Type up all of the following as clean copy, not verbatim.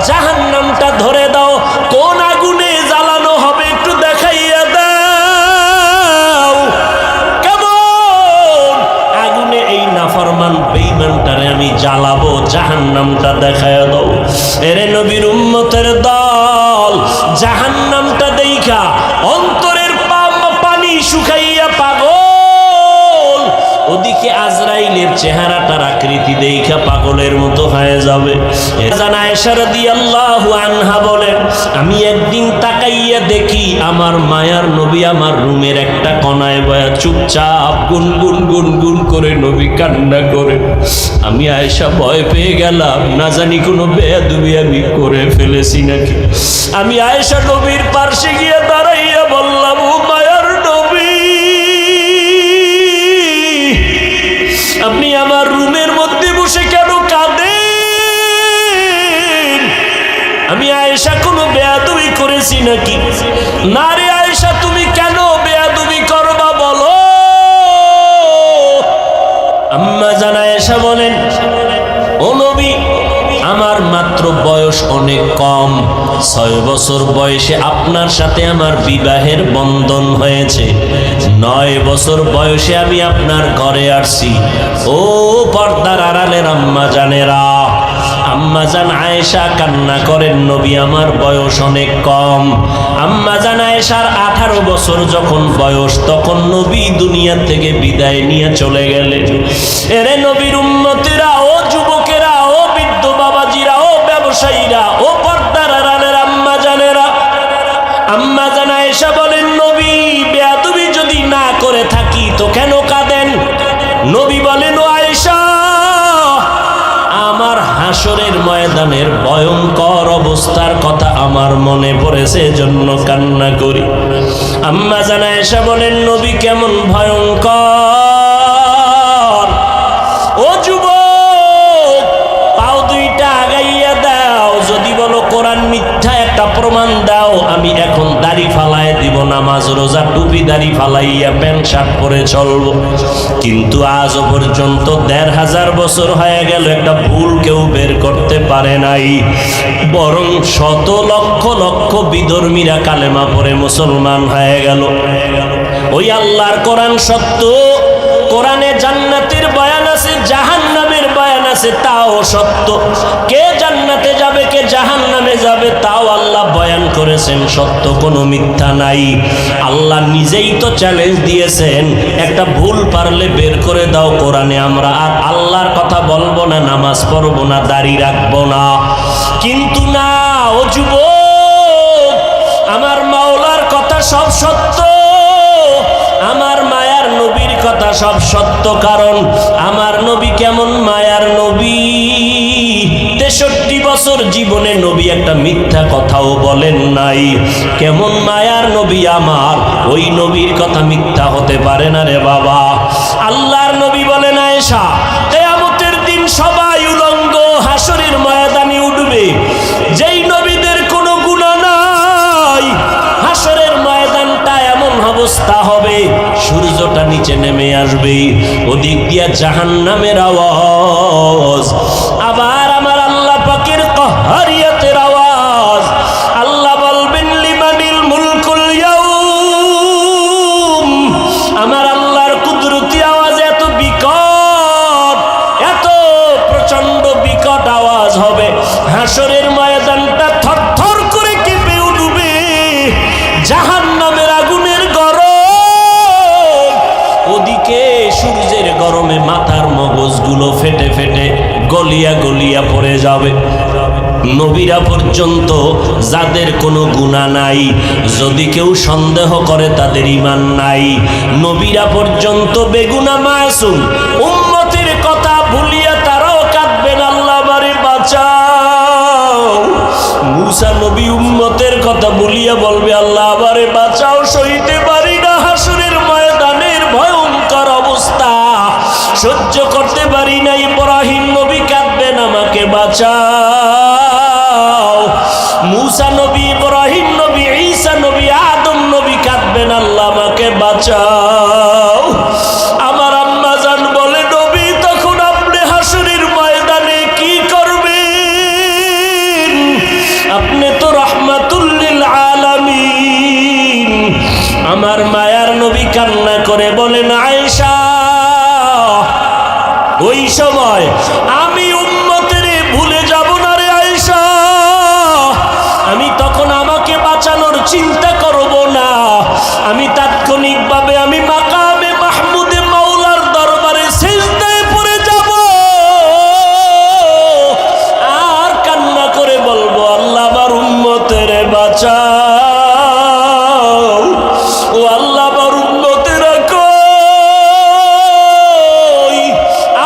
জাহান্নামটা ধরে দাও, কোন আগুনে জ্বালানো হবে একটু দেখাইয়া দাও। কেমন আগুনে এই নাফরমান বেঈমানটারে আমি জ্বালাবো, জাহান্নামটা দেখাইয়া দাও। এরে নবীর উম্মতের দল, জাহান্নামটা দেইখা অন্তরের পানি শুকাইয়া পাগল, ওদিকে আজরাইলের চেহারাটার আকৃতি দেইখা পাগলের মতো হয়ে যাবে। জানা আয়েশা রাদিয়াল্লাহু আনহা বলেন, আমি একদিন তাকাইয়া দেখি আমার মায়ার নবী আমার রুমের একটা কোণায় বয়া চুপচাপ গুনগুন গুনগুন করে নবী কান্না করে। আমি আয়েশা ভয় পেয়ে গেলাম, না জানি কোনো বেয়াদবি আমি করে ফেলেছি নাকি। আমি আয়েশা নবীর পাশে গিয়ে দাঁড়াইয়া বললাম, ও মায়ার নবী, আপনি আমার রুমের মধ্যে বসে কেন কাঁদেন? আমি আয়েশা কোনো বেয়াদবি করেছি নাকি? না রে আয়েশা, তুমি কেন বেয়াদবি করবা বলো? আম্মা জান আয়েশা বলেন, ও নবী, আমার মাত্র বয়স অনেক কম, 6 বছর বয়সে আপনার সাথে আমার বিবাহের বন্ধন হয়েছে। 9 বছর বয়সে আমি আপনার ঘরে আসছি। ও পর্দার আড়ালের আম্মা জানেরা, আম্মা জান আয়েশা কান্না করেন, নবী আমার বয়স অনেক কম। আম্মা জান আয়েশার 18 বছর যখন বয়স, তখন নবী দুনিয়া থেকে বিদায় নিয়ে চলে গেলেন। এরে নবীর উম্মতিরা, ও যুবকেরা, ও বৃদ্ধ বাবাজিরা, ও ব্যবসায়ীরা, ও পর্দার আড়ালের আম্মা জানেরা, আম্মা জান আয়েশা বলেন, নবী বেয়াদবি যদি না করে থাকি তো কেন কাঁদেন? নবী বলেন, ও আয়েশা, আমার হাসরের ময়দানের ভয়ঙ্কর অবস্থার কথা আমার মনে পড়েছে, জন্য কান্না করি। আম্মা জান আয়েশা বলেন, নবী কেমন ভয়ঙ্কর? ও যুবক, পাও দুইটা আগাইয়া দাও, যদি বলো কোরআন মিথ্যা একটা প্রমাণ দাও, আমি এখন দাড়ি ফালাই দিব, নামাজ রোজা টুপি দাড়ি ফালাইয়া প্যান্ট শার্ট পরে চলবো। কিন্তু আজও পর্যন্ত 1500 বছর হয়ে গেল, একটা ভুল কেউ বের করতে পারে নাই, বরং শত লক্ষ লক্ষ বিধর্মীরা কালেমা পড়ে মুসলমান হয়ে গেল। ওই আল্লাহর কোরআন সত্য, কোরআনে জান্নাতের বয়ান আছে, জাহান্নামের বয়ান আছে, তাও সত্য। কে জান্নাতে যাবে, কে জাহান্নামে যাবে, তাও আল্লাহ বয়ান করেছেন, সত্য, কোনো মিথ্যা নাই। আল্লাহ নিজেই তো চ্যালেঞ্জ দিয়েছেন, একটা ভুল পারলে বের করে দাও কোরআনে, আমরা আর আল্লাহর কথা বলবো না, নামাজ পড়বো না, দাড়ি রাখবো না। কিন্তু না, ও যুবক, আমার মাওলার কথা সব সত্য, আমার মায়ার নবীর কথা সব সত্য। কারণ আমার নবী কেমন মায়ার নবী, 63 বছর জীবনে নবী একটা মিথ্যা কথাও বলেন নাই। কেমন মায়ার নবী আমার, ওই নবীর কথা মিথ্যা হতে পারে না রে বাবা। আল্লাহর নবী বলেন, আয়েশা, কিয়ামতের দিন সবাই উলঙ্গ হাসরের ময়দানে উঠবে, যেই নবীদের কোনো গুনাহ নাই, হাসরের ময়দানটা এমন অবস্থা হবে, সূর্যটা নিচে নেমে আসবে, ওদিক দিয়া জাহান্নামের আওয়াজ, আবার আমার আল্লাহ পাকের কাহারিয়াতের আওয়াজ। আল্লাহ বলবেন, লিমানিল মুলকুল ইয়াউম, আমার আল্লাহর কুদরতি আওয়াজ এত বিকট, এত প্রচন্ড বিকট আওয়াজ হবে, হাসরের ময়দানটা থরথর করে কেঁপে উঠবে, জাহান্নামের আগুনের গরম, ওদিকে সূর্যের গরমে মাথার মগজগুলো ফেটে ফেটে গলিয়া গলিয়া পড়ে যাবে। নবীরা পর্যন্ত যাদের কোনো গুনাহ নাই, যদি কেউ সন্দেহ করে তাদের ঈমান নাই, নবীরা পর্যন্ত বেগুনাহ মাসুম, উম্মতের কথা ভুলিয়া তারাও কাঁদবেন, আল্লাহ আমারে বাঁচাও। মুসা নবী উম্মতের কথা ভুলিয়া বলবে, আল্লাহ আমারে বাঁচাও, সইতে পারি না হাসরের ময়দানের ভয়ঙ্কর অবস্থা, সহ্য করতে পারি না। ইব্রাহিম নবী কাঁদবেন, আমাকে বাঁচাও। মুসা নবী, ইব্রাহিম নবী, ঈসা নবী, আদম নবী কাঁদবেন, আল্লাহ আমাকে বাঁচাও। আমার আম্মা জান বলে, নবী তখন আপনি হাসরের ময়দানে কি করবেন? সময় আমি উম্মতের ভুলে যাব না রে আয়েশা। আমি তখন আমাকে বাঁচানোর চিন্তা করব না, আমি তাৎক্ষণিকভাবে আমি মাকামে মাহমুদে মাওলার দরবারে সিজদায় পড়ে যাব আর কান্না করে বলবো, আল্লাহ আমার উম্মতের বাঁচাও, ও আল্লাহ আমার উম্মতেরা কই,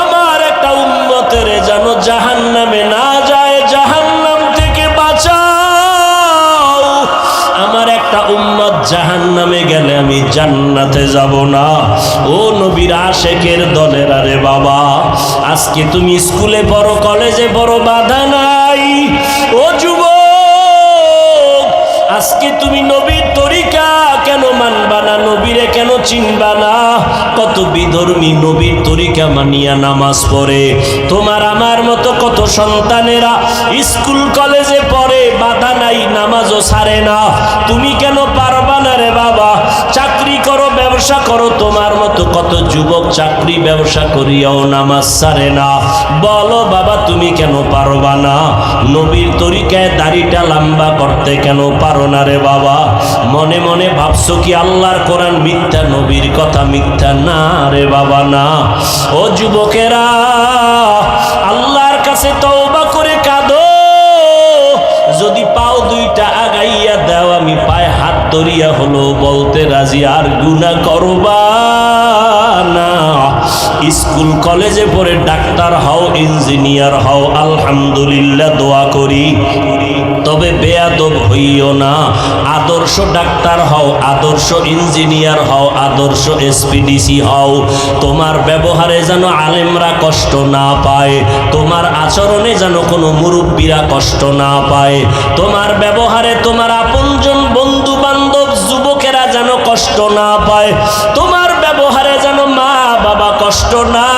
আমার একটা উম্মতের যেন জাহান্নামে না যায়, জাহান্নাম থেকে বাঁচাও। আমার একটা উম্মত জাহান্নামে গেলে আমি জান্নাতে যাব না। ও নবীর আশেকের দলের আরে বাবা, আজকে তুমি স্কুলে পড়ো, কলেজে পড়ো, বাধা নাই। ও যুবক, আজকে তুমি নবীর তরিকা কেন মানবা না, নবীরে কেন চিনবা না? কত বিধর্মী নবীর তরিকা মানিয়া নামাজ পড়ে। তোমার আমার মতো কত সন্তানেরা স্কুল কলেজে পড়ে, বাধা নাই, নামাজও ছাড়ে না। তুমি কেন পারবা না রে বাবা? চাকরি করো, ব্যবসা করো, তোমার মতো কত যুবক চাকরি ব্যবসা করিয়াও নামাজ ছাড়ে না। বলো বাবা, তুমি কেন পারবা না? নবীর তরিকায় দাড়িটা লম্বা করতে কেন পারো না রে বাবা? মনে মনে ভাবছো কি আল্লাহর কোরআন মিথ্যা, নবীর কথা মিথ্যা? না রে বাবা, না। ও যুবকেরা, আল্লাহর কাছে তওবা করে কাঁদো। যদি পাও দুইটা আগাইয়া দাও, আমি পায়ে হাত ধরিয়া হলো বলতে রাজি, আর গুনাহ করবা না। স্কুল কলেজে পড়ে ডাক্তার হও, ইঞ্জিনিয়ার হও, আলহামদুলিল্লাহ, দোয়া করি। তবে বেয়াদব হইও না। আদর্শ ডাক্তার হও, আদর্শ ইঞ্জিনিয়ার হও, আদর্শ এসপিডিসি হও। তোমার ব্যবহারে যেন আলেমরা কষ্ট না পায়, তোমার আচরণে যেন কোনো মুরব্বীরা কষ্ট না পায়, তোমার ব্যবহারে তোমার আপনজন বন্ধু বান্ধব যুবকেরা যেন কষ্ট না পায়, তোমার ব্যবহারে যেন মা বাবা কষ্ট না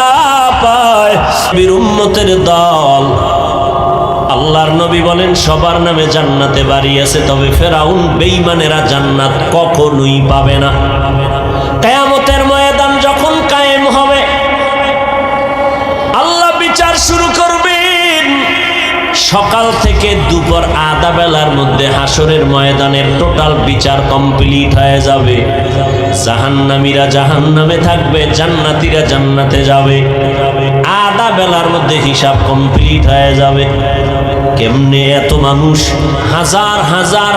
পায়। বীর উম্মতের দল, আল্লাহর নবী বলেন সবার নামে জান্নাতে বাড়ি আছে, তবে ফেরাউন বেঈমানেরা জান্নাত কখনোই পাবে না। কিয়ামতের ময়দান যখন কায়েম হবে, আল্লাহ বিচার শুরু করবেন। সকাল থেকে দুপুর আধা বেলার মধ্যে হাসরের ময়দানের টোটাল বিচার কমপ্লিট হয়ে যাবে। জাহান্নামীরা জাহান্নামে থাকবে, জান্নাতীরা জান্নাতে যাবে। আধা বেলার মধ্যে হিসাব কমপ্লিট হয়ে যাবে। কেমনে এত মানুষ, হাজার হাজার